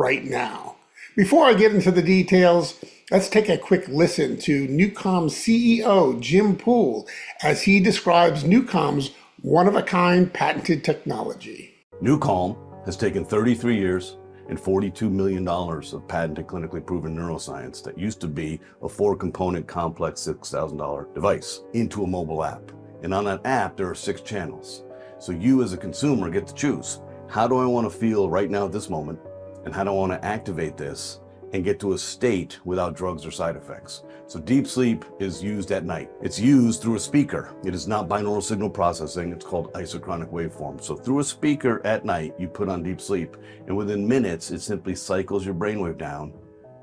right now. Before I get into the details, let's take a quick listen to NuCalm CEO Jim Poole as he describes NuCalm's one-of-a-kind patented technology. NuCalm has taken 33 years and $42 million of patented clinically proven neuroscience that used to be a 4-component complex $6,000 device into a mobile app. And on that app, there are 6 channels. So you as a consumer get to choose. How do I want to feel right now at this moment? And how do I want to activate this and get to a state without drugs or side effects? So deep sleep is used at night. It's used through a speaker. It is not binaural signal processing. It's called isochronic waveform. So through a speaker at night, you put on deep sleep, and within minutes, it simply cycles your brainwave down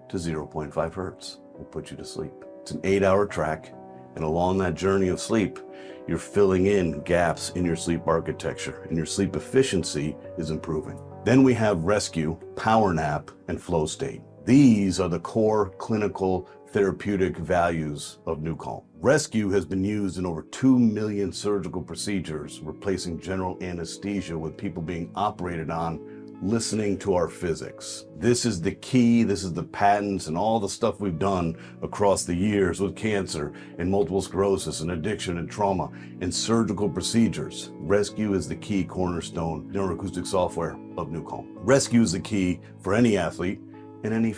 to 0.5 hertz and puts you to sleep. It's an 8-hour track, and along that journey of sleep, you're filling in gaps in your sleep architecture, and your sleep efficiency is improving. Then we have rescue, power nap, and flow state. These are the core clinical therapeutic values of NuCalm. Rescue has been used in over 2 million surgical procedures, replacing general anesthesia with people being operated on listening to our physics. This is the key, this is the patents and all the stuff we've done across the years with cancer and multiple sclerosis and addiction and trauma and surgical procedures. Rescue is the key cornerstone neuroacoustic software of NuCalm. Rescue is the key for any athlete and any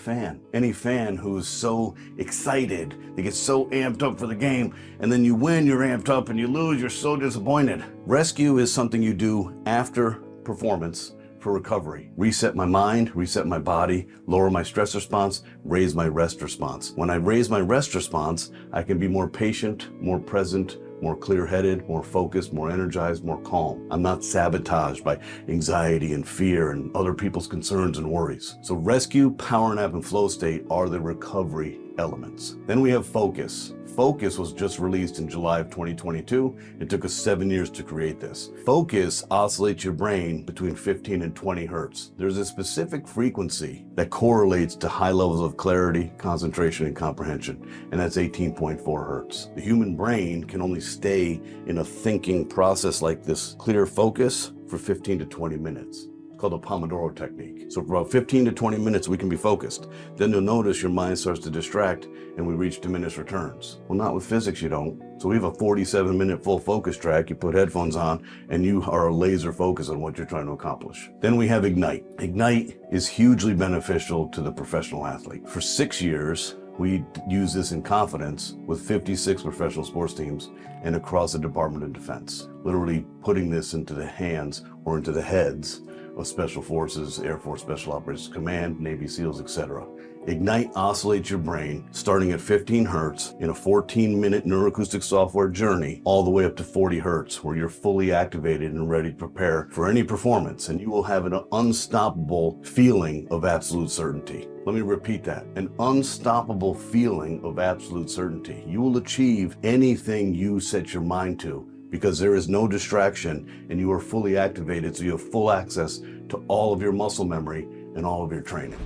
fan who's so excited, they get so amped up for the game, and then you win, you're amped up, and you lose, you're so disappointed. Rescue is something you do after performance for recovery. Reset my mind, reset my body, lower my stress response, raise my rest response. When I raise my rest response, I can be more patient, more present, more clear-headed, more focused, more energized, more calm. I'm not sabotaged by anxiety and fear and other people's concerns and worries. So rescue, power nap, and flow state are the recovery elements. Then we have focus. Focus was just released in July of 2022. It took us 7 years to create this. Focus oscillates your brain between 15 and 20 hertz. There's a specific frequency that correlates to high levels of clarity, concentration, and comprehension, and that's 18.4 hertz. The human brain can only stay in a thinking process like this clear focus for 15 to 20 minutes. Called the Pomodoro technique. So for about 15 to 20 minutes, we can be focused. Then you'll notice your mind starts to distract and we reach diminished returns. Well, not with physics, you don't. So we have a 47-minute full focus track. You put headphones on and you are laser focused on what you're trying to accomplish. Then we have Ignite. Ignite is hugely beneficial to the professional athlete. For 6 years, we use this in confidence with 56 professional sports teams and across the Department of Defense. Literally putting this into the hands or into the heads of Special Forces, Air Force Special Operations Command, Navy SEALs, etc. Ignite oscillates your brain starting at 15 hertz in a 14-minute neuroacoustic software journey all the way up to 40 hertz where you're fully activated and ready to prepare for any performance, and you will have an unstoppable feeling of absolute certainty. Let me repeat that. An unstoppable feeling of absolute certainty. You will achieve anything you set your mind to, because there is no distraction and you are fully activated, so you have full access to all of your muscle memory and all of your training.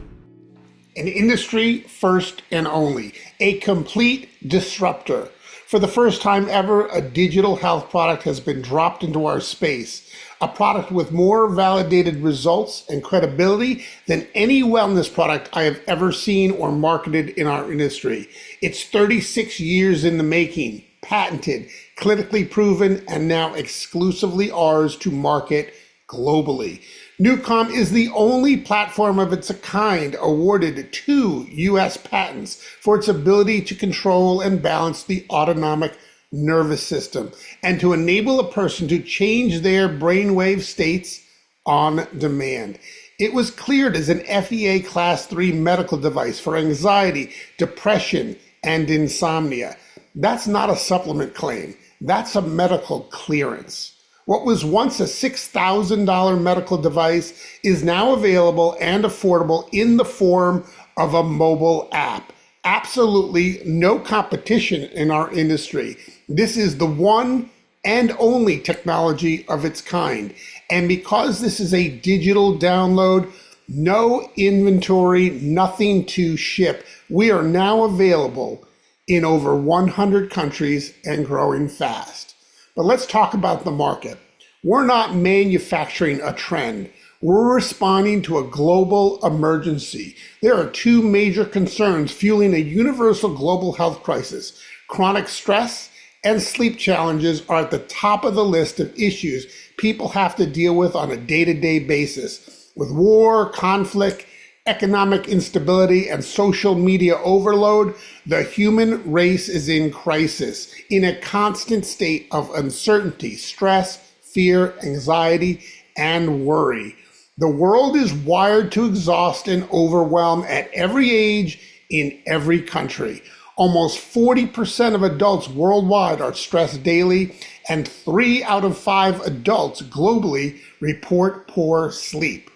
An industry first and only, a complete disruptor. For the first time ever, a digital health product has been dropped into our space, a product with more validated results and credibility than any wellness product I have ever seen or marketed in our industry. It's 36 years in the making, patented, clinically proven, and now exclusively ours to market globally. NuCalm is the only platform of its kind awarded 2 US patents for its ability to control and balance the autonomic nervous system and to enable a person to change their brainwave states on demand. It was cleared as an FDA Class 3 medical device for anxiety, depression, and insomnia. That's not a supplement claim. That's a medical clearance. What was once a $6,000 medical device is now available and affordable in the form of a mobile app. Absolutely no competition in our industry. This is the one and only technology of its kind. And because this is a digital download, no inventory, nothing to ship, we are now available in over 100 countries and growing fast. But let's talk about the market. We're not manufacturing a trend. We're responding to a global emergency. There are two major concerns fueling a universal global health crisis. Chronic stress and sleep challenges are at the top of the list of issues people have to deal with on a day-to-day basis. With war, conflict, economic instability, and social media overload, the human race is in crisis, in a constant state of uncertainty, stress, fear, anxiety, and worry. The world is wired to exhaust and overwhelm at every age, in every country. Almost 40% of adults worldwide are stressed daily, and 3 out of 5 adults globally report poor sleep.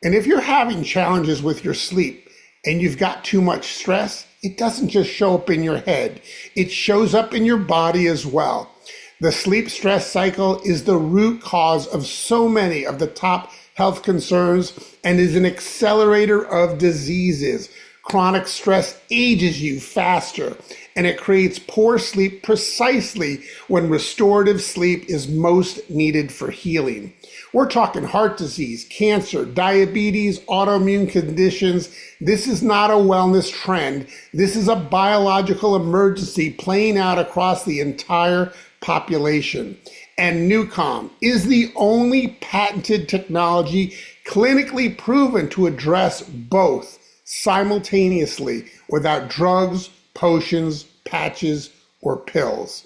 And if you're having challenges with your sleep and you've got too much stress, it doesn't just show up in your head, it shows up in your body as well. The sleep stress cycle is the root cause of so many of the top health concerns and is an accelerator of diseases. Chronic stress ages you faster, and it creates poor sleep precisely when restorative sleep is most needed for healing. We're talking heart disease, cancer, diabetes, autoimmune conditions. This is not a wellness trend. This is a biological emergency playing out across the entire population. And NuCalm is the only patented technology clinically proven to address both simultaneously without drugs, potions, patches, or pills.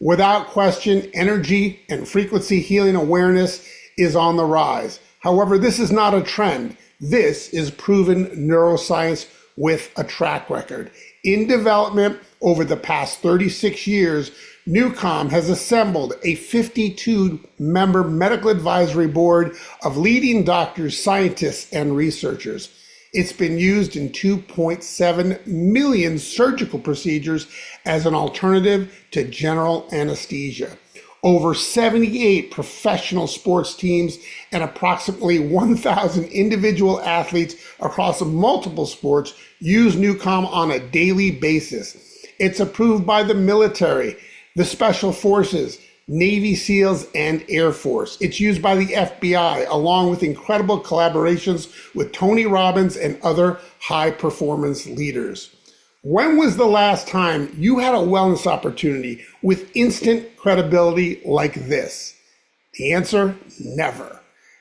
Without question, energy and frequency healing awareness is on the rise. However, this is not a trend. This is proven neuroscience with a track record. In development over the past 36 years, NuCalm has assembled a 52-member medical advisory board of leading doctors, scientists, and researchers. It's been used in 2.7 million surgical procedures as an alternative to general anesthesia. Over 78 professional sports teams and approximately 1,000 individual athletes across multiple sports use NuCalm on a daily basis. It's approved by the military, the Special Forces, Navy SEALs, and Air Force. It's used by the FBI, along with incredible collaborations with Tony Robbins and other high-performance leaders. When was the last time you had a wellness opportunity with instant credibility like this? The answer, never.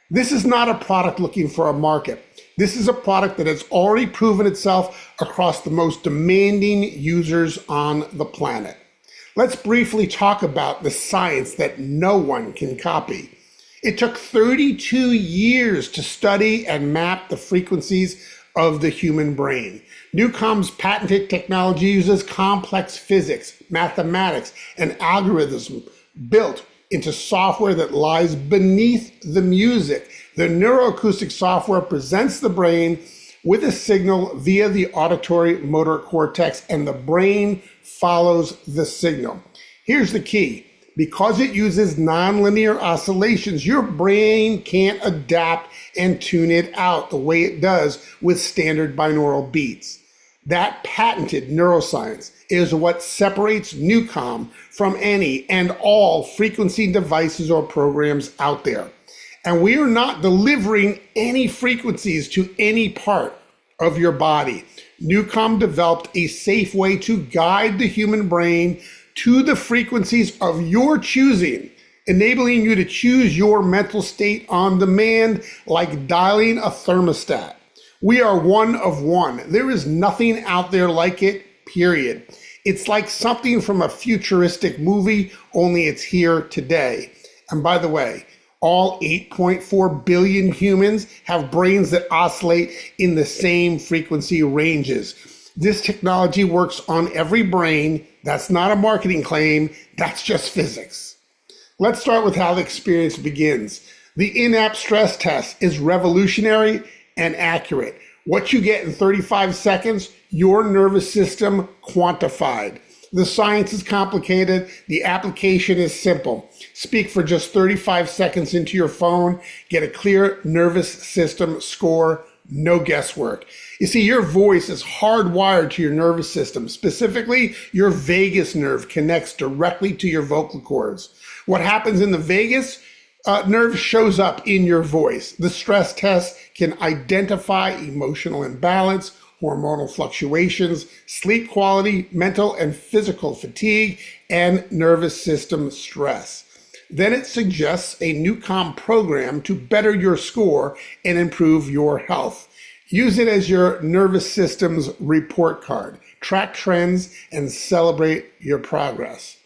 This is not a product looking for a market. This is a product that has already proven itself across the most demanding users on the planet. Let's briefly talk about the science that no one can copy. It took 32 years to study and map the frequencies of the human brain. NuCalm's patented technology uses complex physics, mathematics, and algorithms built into software that lies beneath the music. The neuroacoustic software presents the brain with a signal via the auditory motor cortex, and the brain follows the signal. Here's the key. Because it uses nonlinear oscillations, your brain can't adapt and tune it out the way it does with standard binaural beats. That patented neuroscience is what separates NuCalm from any and all frequency devices or programs out there. And we are not delivering any frequencies to any part of your body. NuCalm developed a safe way to guide the human brain to the frequencies of your choosing, enabling you to choose your mental state on demand, like dialing a thermostat. We are one of one. There is nothing out there like it, period. It's like something from a futuristic movie, only it's here today. And by the way, all 8.4 billion humans have brains that oscillate in the same frequency ranges. This technology works on every brain. That's not a marketing claim, that's just physics. Let's start with how the experience begins. The in-app stress test is revolutionary and accurate. What you get in 35 seconds, your nervous system quantified. The science is complicated, the application is simple. Speak for just 35 seconds into your phone, get a clear nervous system score, no guesswork. You see, your voice is hardwired to your nervous system. Specifically, your vagus nerve connects directly to your vocal cords. What happens in the vagus nerve shows up in your voice. The stress test can identify emotional imbalance, hormonal fluctuations, sleep quality, mental and physical fatigue, and nervous system stress. Then it suggests a NuCalm program to better your score and improve your health. Use it as your nervous system's report card. Track trends and celebrate your progress.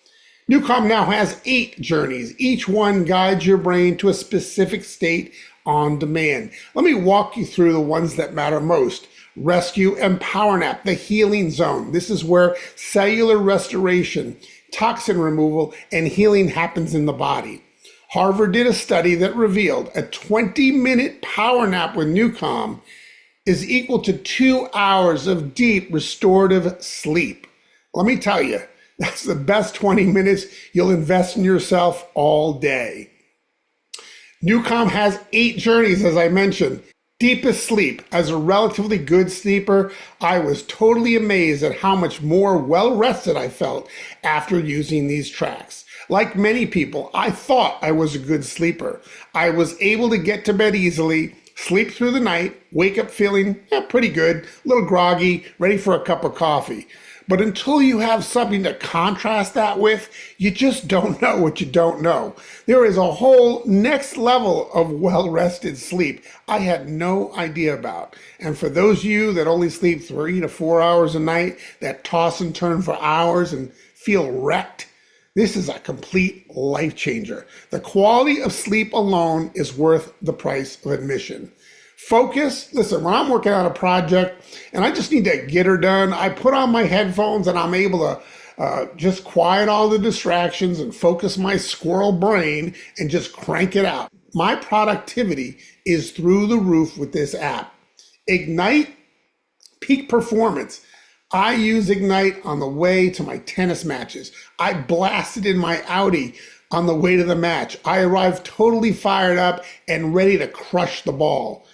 NuCalm now has 8 journeys. Each one guides your brain to a specific state on demand. Let me walk you through the ones that matter most. Rescue and Power Nap, the healing zone. This is where cellular restoration, toxin removal, and healing happens in the body. Harvard did a study that revealed a 20-minute power nap with NuCalm is equal to 2 hours of deep restorative sleep. Let me tell you, that's the best 20 minutes you'll invest in yourself all day. NuCalm has 8 journeys, as I mentioned. Deepest sleep. As a relatively good sleeper, I was totally amazed at how much more well-rested I felt after using these tracks. Like many people, I thought I was a good sleeper. I was able to get to bed easily, sleep through the night, wake up feeling pretty good, a little groggy, ready for a cup of coffee. But until you have something to contrast that with, you just don't know what you don't know. There is a whole next level of well-rested sleep I had no idea about. And for those of you that only sleep 3 to 4 hours a night, that toss and turn for hours and feel wrecked, this is a complete life changer. The quality of sleep alone is worth the price of admission. Focus. Listen, when I'm working on a project and I just need to get her done, I put on my headphones and I'm able to just quiet all the distractions and focus my squirrel brain and just crank it out. My productivity is through the roof with this app. Ignite, peak performance. I use Ignite on the way to my tennis matches. I blasted in my Audi on the way to the match. I arrived totally fired up and ready to crush the ball.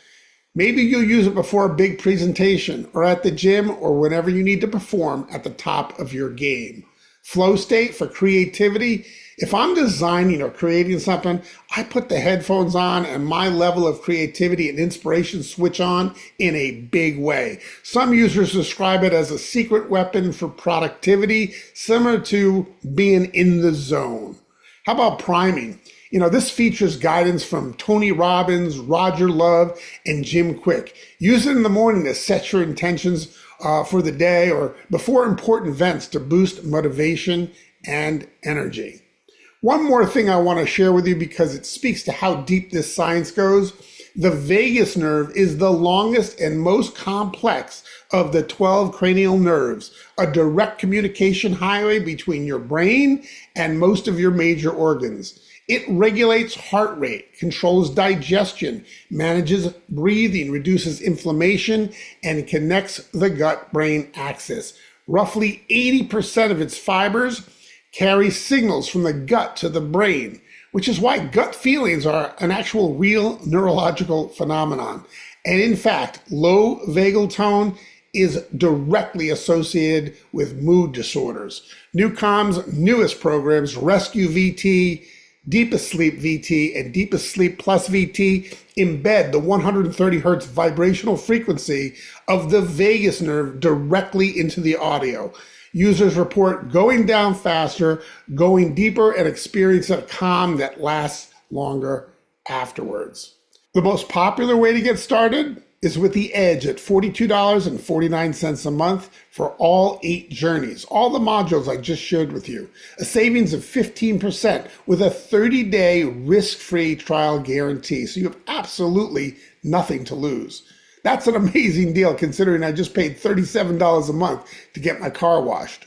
Maybe you'll use it before a big presentation or at the gym or whenever you need to perform at the top of your game. Flow state for creativity. If I'm designing or creating something, I put the headphones on and my level of creativity and inspiration switch on in a big way. Some users describe it as a secret weapon for productivity, similar to being in the zone. How about priming? This features guidance from Tony Robbins, Roger Love, and Jim Quick. Use it in the morning to set your intentions for the day or before important events to boost motivation and energy. One more thing I want to share with you because it speaks to how deep this science goes. The vagus nerve is the longest and most complex of the 12 cranial nerves, a direct communication highway between your brain and most of your major organs. It regulates heart rate, controls digestion, manages breathing, reduces inflammation, and connects the gut-brain axis. Roughly 80% of its fibers carry signals from the gut to the brain, which is why gut feelings are an actual real neurological phenomenon. And in fact, low vagal tone is directly associated with mood disorders. NuCalm's newest programs, Rescue VT, Deepest Sleep VT, and Deepest Sleep Plus VT embed the 130 hertz vibrational frequency of the vagus nerve directly into the audio. Users report going down faster, going deeper, and experience a calm that lasts longer afterwards. The most popular way to get started is with the Edge at $42.49 a month for all 8 journeys, all the modules I just shared with you. A savings of 15% with a 30-day risk-free trial guarantee, so you have absolutely nothing to lose. That's an amazing deal considering I just paid $37 a month to get my car washed.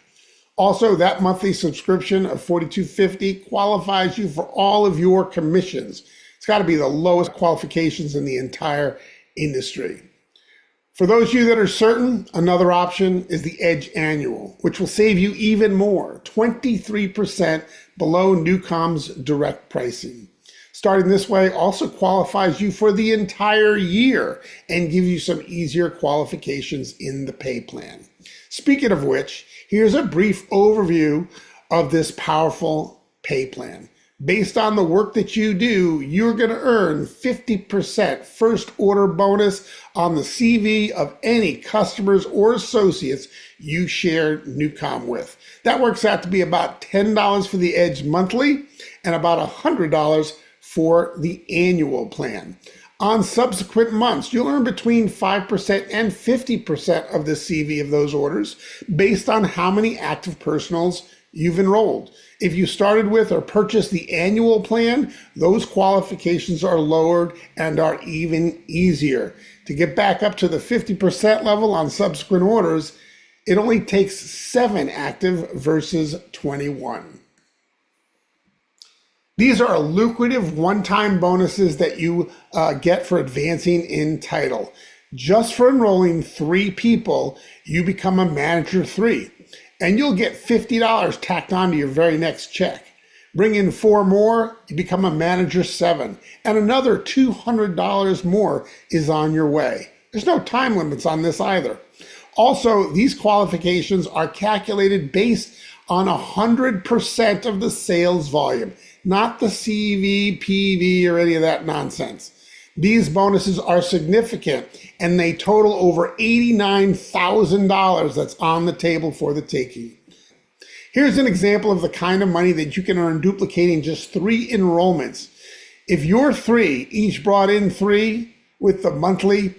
Also, that monthly subscription of $42.50 qualifies you for all of your commissions. It's got to be the lowest qualifications in the entire industry. For those of you that are certain, another option is the Edge Annual, which will save you even more, 23% below NuCalm's direct pricing. Starting this way also qualifies you for the entire year and gives you some easier qualifications in the pay plan. Speaking of which, here's a brief overview of this powerful pay plan. Based on the work that you do, you're going to earn 50% first order bonus on the CV of any customers or associates you share NuCalm with. That works out to be about $10 for the Edge monthly and about $100 for the annual plan. On subsequent months, you'll earn between 5% and 50% of the CV of those orders based on how many active personals you've enrolled. If you started with or purchased the annual plan, those qualifications are lowered and are even easier. To get back up to the 50% level on subsequent orders, it only takes 7 active versus 21. These are lucrative one-time bonuses that you get for advancing in title. Just for enrolling 3 people, you become a manager 3. And you'll get $50 tacked onto your very next check. Bring in 4 more, you become a manager 7, and another $200 more is on your way. There's no time limits on this either. Also, these qualifications are calculated based on 100% of the sales volume, not the CV, PV, or any of that nonsense. These bonuses are significant, and they total over $89,000 that's on the table for the taking. Here's an example of the kind of money that you can earn duplicating just 3 enrollments. If your 3 each brought in 3 with the monthly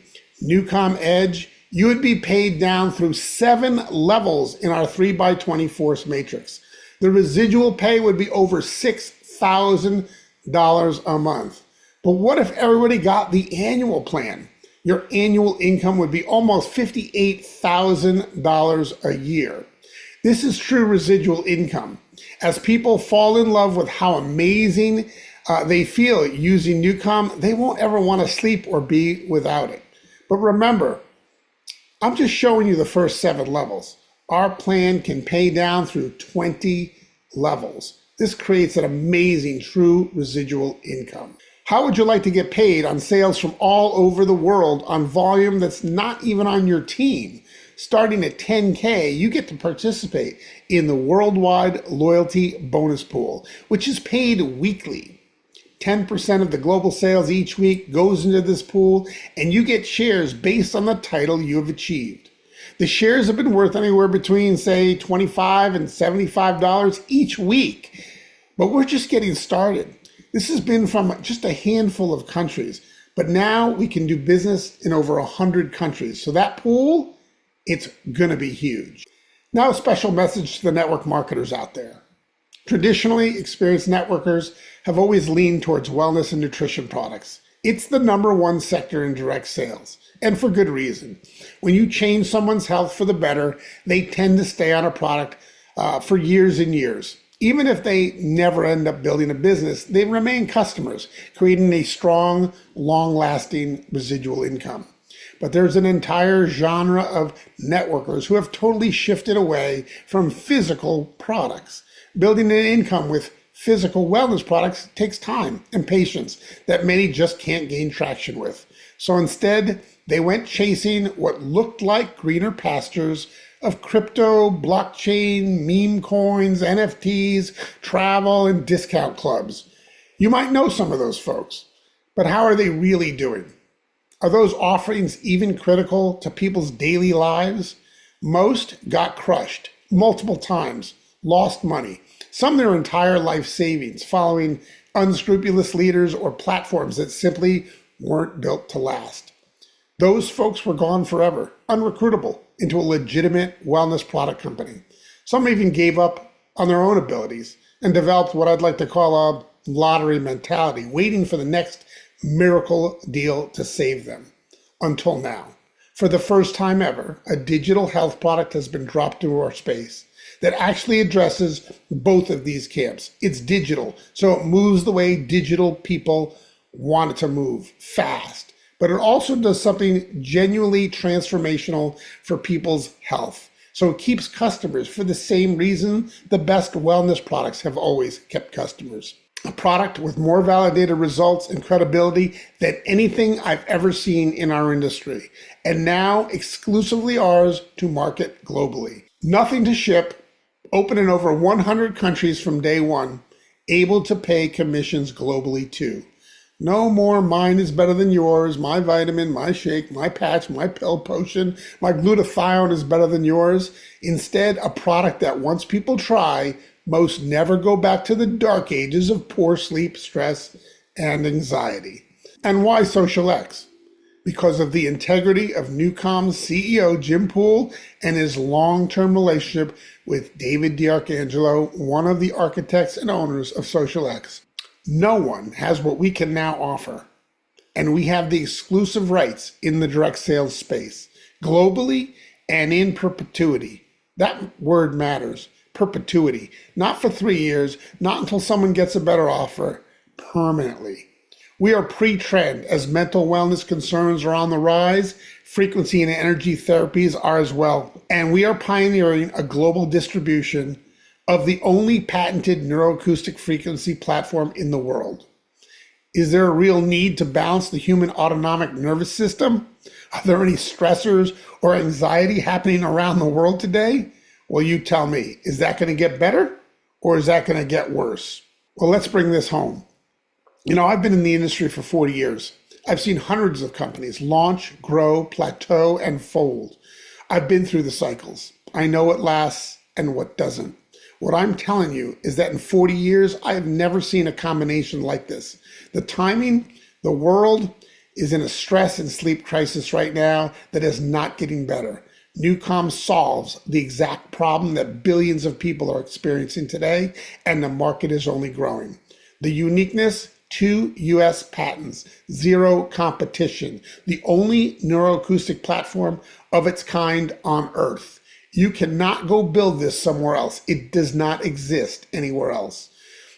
NuCalm Edge, you would be paid down through 7 levels in our 3x20 force matrix. The residual pay would be over $6,000 a month. But what if everybody got the annual plan? Your annual income would be almost $58,000 a year. This is true residual income. As people fall in love with how amazing they feel using NuCalm, they won't ever want to sleep or be without it. But remember, I'm just showing you the first 7 levels. Our plan can pay down through 20 levels. This creates an amazing true residual income. How would you like to get paid on sales from all over the world on volume that's not even on your team? Starting at $10K, you get to participate in the worldwide loyalty bonus pool, which is paid weekly. 10% of the global sales each week goes into this pool, and you get shares based on the title you have achieved. The shares have been worth anywhere between, say, $25 and $75 each week, but we're just getting started. This has been from just a handful of countries, but now we can do business in over 100 countries. So that pool, it's going to be huge. Now a special message to the network marketers out there. Traditionally, experienced networkers have always leaned towards wellness and nutrition products. It's the #1 sector in direct sales, and for good reason. When you change someone's health for the better, they tend to stay on a product for years and years. Even if they never end up building a business, they remain customers, creating a strong, long-lasting residual income. But there's an entire genre of networkers who have totally shifted away from physical products. Building an income with physical wellness products takes time and patience that many just can't gain traction with. So instead, they went chasing what looked like greener pastures of crypto, blockchain, meme coins, NFTs, travel, and discount clubs. You might know some of those folks, but how are they really doing? Are those offerings even critical to people's daily lives? Most got crushed multiple times, lost money, some their entire life savings, following unscrupulous leaders or platforms that simply weren't built to last. Those folks were gone forever, unrecruitable into a legitimate wellness product company. Some even gave up on their own abilities and developed what I'd like to call a lottery mentality, waiting for the next miracle deal to save them. Until now, for the first time ever, a digital health product has been dropped into our space that actually addresses both of these camps. It's digital, so it moves the way digital people want it to move, fast. But it also does something genuinely transformational for people's health. So it keeps customers for the same reason the best wellness products have always kept customers. A product with more validated results and credibility than anything I've ever seen in our industry. And now exclusively ours to market globally. Nothing to ship, open in over 100 countries from day one, able to pay commissions globally too. No more mine is better than yours, my vitamin, my shake, my patch, my pill potion, my glutathione is better than yours. Instead, a product that once people try, most never go back to the dark ages of poor sleep, stress, and anxiety. And why XosialX? Because of the integrity of NuCalm's CEO, Jim Poole, and his long-term relationship with David D'Arcangelo, one of the architects and owners of XosialX. No one has what we can now offer, and we have the exclusive rights in the direct sales space, globally and in perpetuity. That word matters, perpetuity. Not for 3 years, not until someone gets a better offer, permanently. We are pre-trend as mental wellness concerns are on the rise, frequency and energy therapies are as well, and we are pioneering a global distribution of the only patented neuroacoustic frequency platform in the world. Is there a real need to balance the human autonomic nervous system? Are there any stressors or anxiety happening around the world today? Well, you tell me, is that going to get better or is that going to get worse? Well, let's bring this home. I've been in the industry for 40 years. I've seen hundreds of companies launch, grow, plateau, and fold. I've been through the cycles. I know what lasts and what doesn't. What I'm telling you is that in 40 years, I have never seen a combination like this. The timing, the world is in a stress and sleep crisis right now that is not getting better. NuCalm solves the exact problem that billions of people are experiencing today, and the market is only growing. The uniqueness, 2 US patents, 0 competition, the only neuroacoustic platform of its kind on Earth. You cannot go build this somewhere else. It does not exist anywhere else.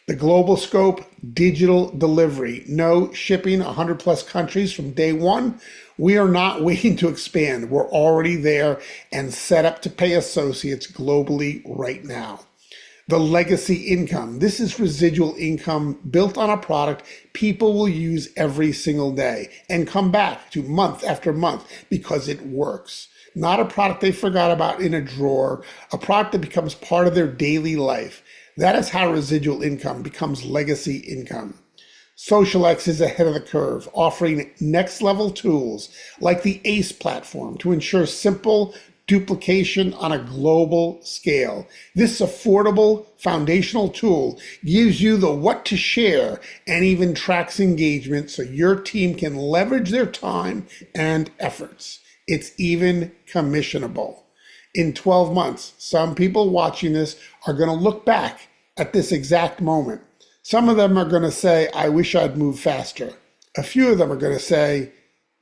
The global scope, digital delivery, no shipping 100 plus countries from day one. We are not waiting to expand. We're already there and set up to pay associates globally right now. The legacy income. This is residual income built on a product people will use every single day and come back to month after month because it works. Not a product they forgot about in a drawer, a product that becomes part of their daily life. That is how residual income becomes legacy income. XosialX is ahead of the curve, offering next level tools like the ACE platform to ensure simple duplication on a global scale. This affordable foundational tool gives you the what to share and even tracks engagement so your team can leverage their time and efforts. It's even commissionable. In 12 months, some people watching this are going to look back at this exact moment. Some of them are going to say, I wish I'd moved faster. A few of them are going to say,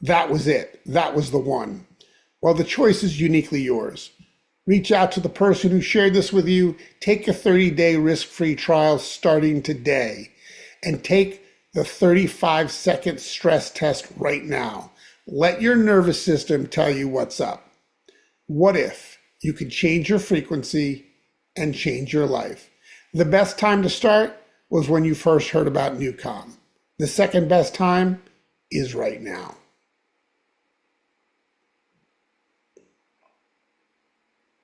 that was it. That was the one. Well, the choice is uniquely yours. Reach out to the person who shared this with you. Take a 30-day risk-free trial starting today. And take the 35-second stress test right now. Let your nervous system tell you what's up. What if you could change your frequency and change your life? The best time to start was when you first heard about NuCalm. The second best time is right now.